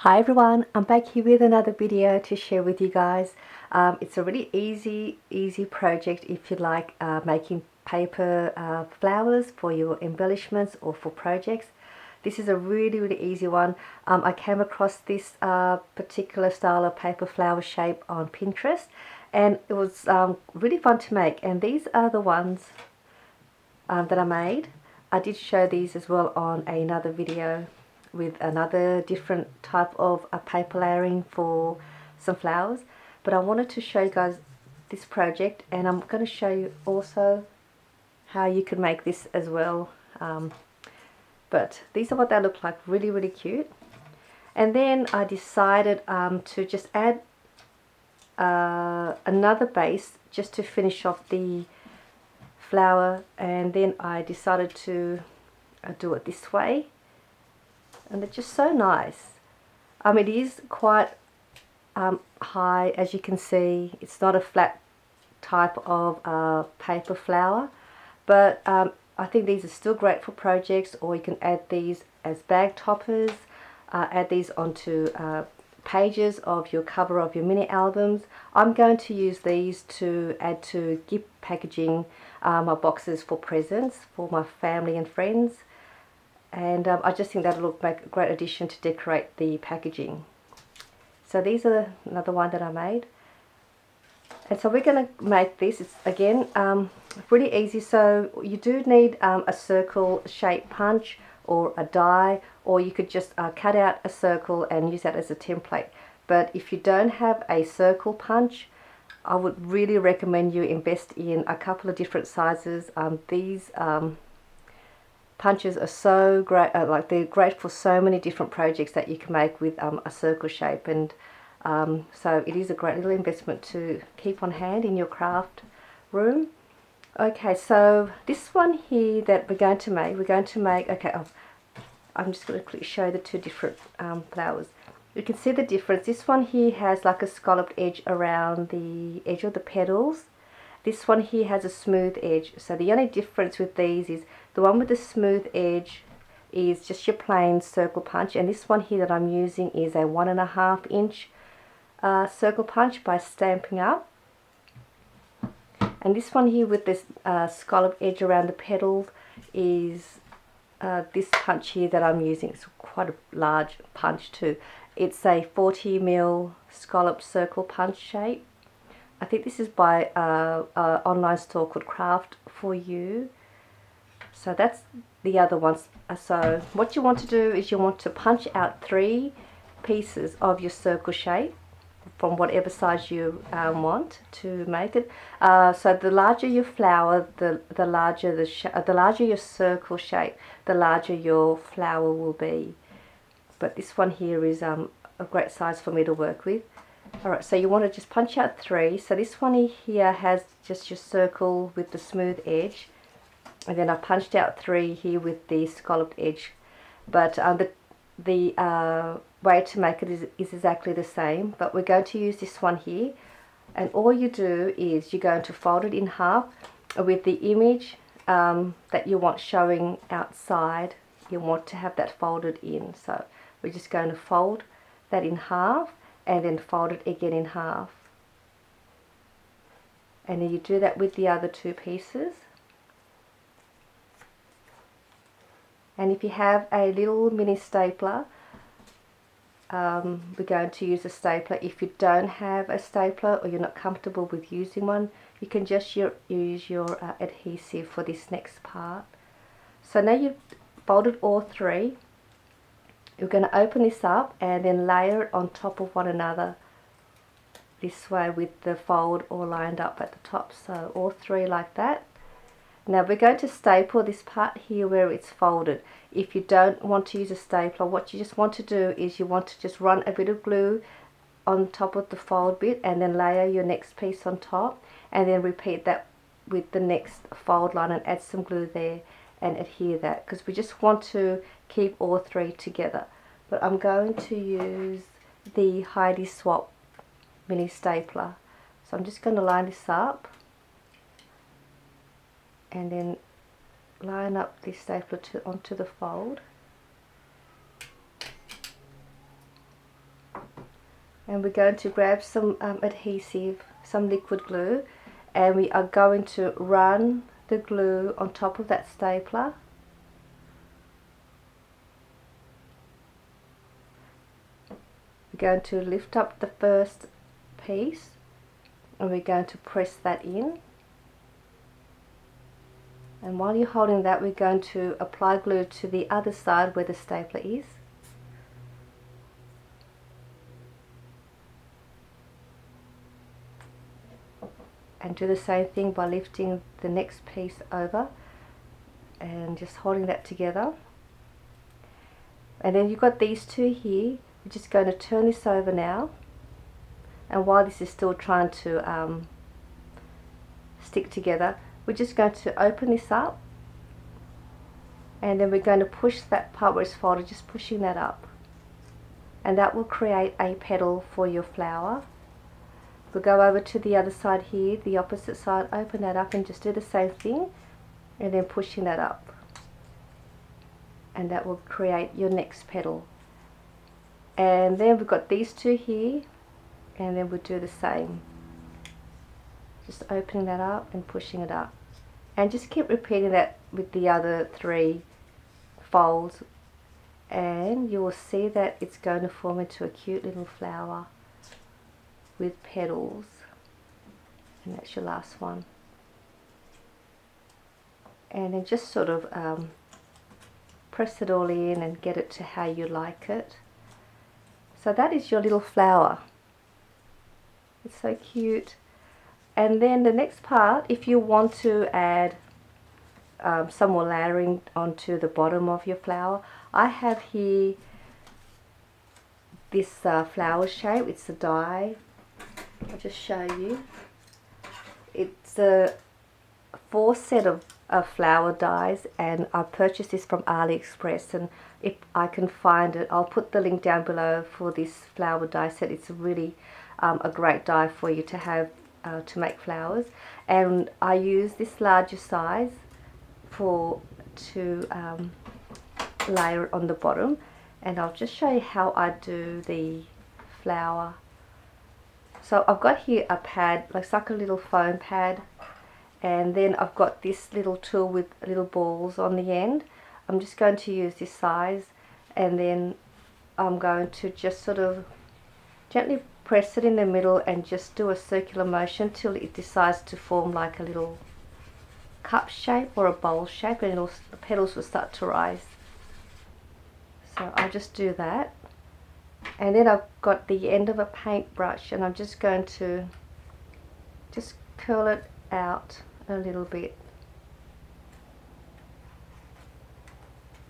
Hi everyone, I'm back here with another video to share with you guys. It's a really easy project if you like making paper flowers for your embellishments or for projects. This is a really easy one. I came across this particular style of paper flower shape on Pinterest, and it was really fun to make, and these are the ones that I made. I did show these as well on another video with another different type of paper layering for some flowers, but I wanted to show you guys this project, and I'm going to show you also how you can make this as well. But these are what they look like, really cute. And then I decided to just add another base just to finish off the flower, and then I decided to do it this way, and they're just so nice. It is quite high, as you can see. It's not a flat type of paper flower, but I think these are still great for projects, or you can add these as bag toppers, add these onto pages of your cover of your mini albums. I'm going to use these to add to gift packaging, my boxes for presents for my family and friends, and I just think that'll make a great addition to decorate the packaging. So these are another one that I made, and so we're going to make this. It's again really easy. So you do need a circle shape punch or a die, or you could just cut out a circle and use that as a template. But if you don't have a circle punch, I would really recommend you invest in a couple of different sizes. These punches are so great, they're great for so many different projects that you can make with a circle shape, and so it is a great little investment to keep on hand in your craft room. Okay, so this one here that we're going to make, okay, I'm just going to quickly show the two different flowers. You can see the difference. This one here has like a scalloped edge around the edge of the petals. This one here has a smooth edge. So the only difference with these is the one with the smooth edge is just your plain circle punch, and this one here that I'm using is a 1.5 inch circle punch by Stampin' Up. And this one here with this scalloped edge around the petals is this punch here that I'm using. It's quite a large punch too. It's a 40mm scalloped circle punch shape. I think this is by an online store called Craft For You. So that's the other ones. So what you want to do is you want to punch out 3 pieces of your circle shape from whatever size you want to make it. So the larger your flower, the larger the larger your circle shape, the larger your flower will be. But this one here is a great size for me to work with. Alright, so you want to just punch out 3. So this one here has just your circle with the smooth edge, and then I punched out 3 here with the scalloped edge. But the way to make it is exactly the same, but we're going to use this one here, and all you do is you're going to fold it in half with the image that you want showing outside. You want to have that folded in, so we're just going to fold that in half and then fold it again in half, and then you do that with the other 2 pieces. And if you have a little mini stapler, we're going to use a stapler. If you don't have a stapler or you're not comfortable with using one, you can just use your adhesive for this next part. So now you've folded all 3. You're going to open this up and then layer it on top of one another this way with the fold all lined up at the top. So all 3 like that. Now we're going to staple this part here where it's folded. If you don't want to use a stapler, what you just want to do is you want to just run a bit of glue on top of the fold bit and then layer your next piece on top, and then repeat that with the next fold line and add some glue there and adhere that, because we just want to keep all 3 together. But I'm going to use the Heidi Swap mini stapler. So I'm just going to line this up and then line up the stapler onto the fold. And we're going to grab some adhesive, some liquid glue, and we are going to run the glue on top of that stapler. We're going to lift up the first piece and we're going to press that in. And while you're holding that, we're going to apply glue to the other side where the stapler is. And do the same thing by lifting the next piece over and just holding that together. And then you've got these two here. We're just going to turn this over now, and while this is still trying to stick together, we're just going to open this up, and then we're going to push that part where it's folded, just pushing that up, and that will create a petal for your flower. We'll go over to the other side here, the opposite side, open that up and just do the same thing, and then pushing that up, and that will create your next petal. And then we've got these two here, and then we'll do the same, just opening that up and pushing it up, and just keep repeating that with the other three folds, and you will see that it's going to form into a cute little flower with petals. And that's your last one. And then just sort of press it all in and get it to how you like it. So that is your little flower. It's so cute. And then the next part, if you want to add some more layering onto the bottom of your flower, I have here this flower shape. It's a die. I'll just show you. It's a 4 set of flower dies, and I purchased this from AliExpress, and if I can find it, I'll put the link down below for this flower die set. It's really a great die for you to have to make flowers, and I use this larger size to layer on the bottom, and I'll just show you how I do the flower. So I've got here a pad, like a little foam pad, and then I've got this little tool with little balls on the end. I'm just going to use this size, and then I'm going to just sort of gently press it in the middle and just do a circular motion till it decides to form like a little cup shape or a bowl shape, and the petals will start to rise. So I'll just do that. And then I've got the end of a paintbrush, and I'm just going to just curl it out a little bit.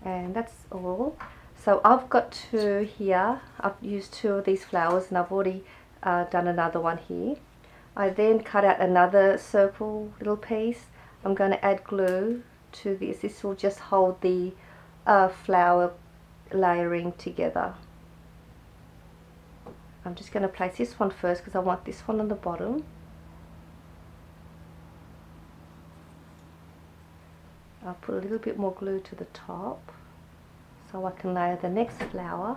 And that's all. So I've got two here. I've used 2 of these flowers, and I've already done another one here. I then cut out another circle little piece. I'm going to add glue to this. This will just hold the flower layering together. I'm just going to place this one first because I want this one on the bottom. I'll put a little bit more glue to the top so I can layer the next flower,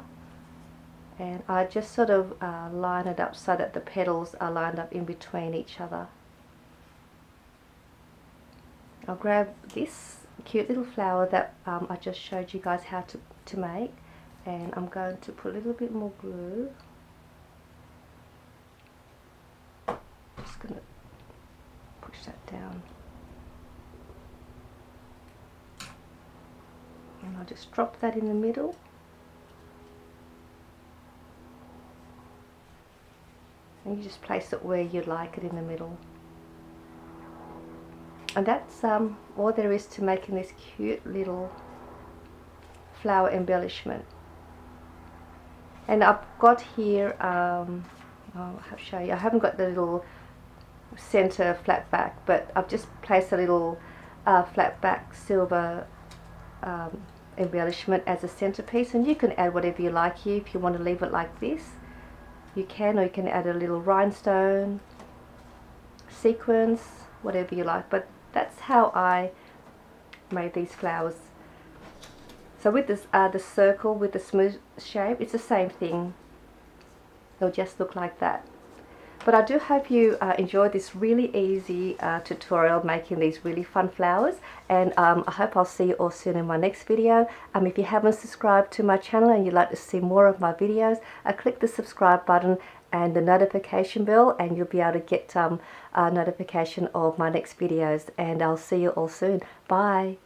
and I just sort of line it up so that the petals are lined up in between each other. I'll grab this cute little flower that I just showed you guys how to make, and I'm going to put a little bit more glue. Just going to push that down, and I'll just drop that in the middle. And you just place it where you'd like it in the middle. And that's all there is to making this cute little flower embellishment. And I've got here, I'll show you, I haven't got the little center flat back, but I've just placed a little flat back silver embellishment as a centerpiece, and you can add whatever you like here. If you want to leave it like this, you can, or you can add a little rhinestone, sequins, whatever you like. But that's how I made these flowers. So with this the circle with the smooth shape, it's the same thing. They'll just look like that. But I do hope you enjoyed this really easy tutorial making these really fun flowers, and I hope I'll see you all soon in my next video. If you haven't subscribed to my channel and you'd like to see more of my videos, click the subscribe button and the notification bell, and you'll be able to get a notification of my next videos, and I'll see you all soon. Bye.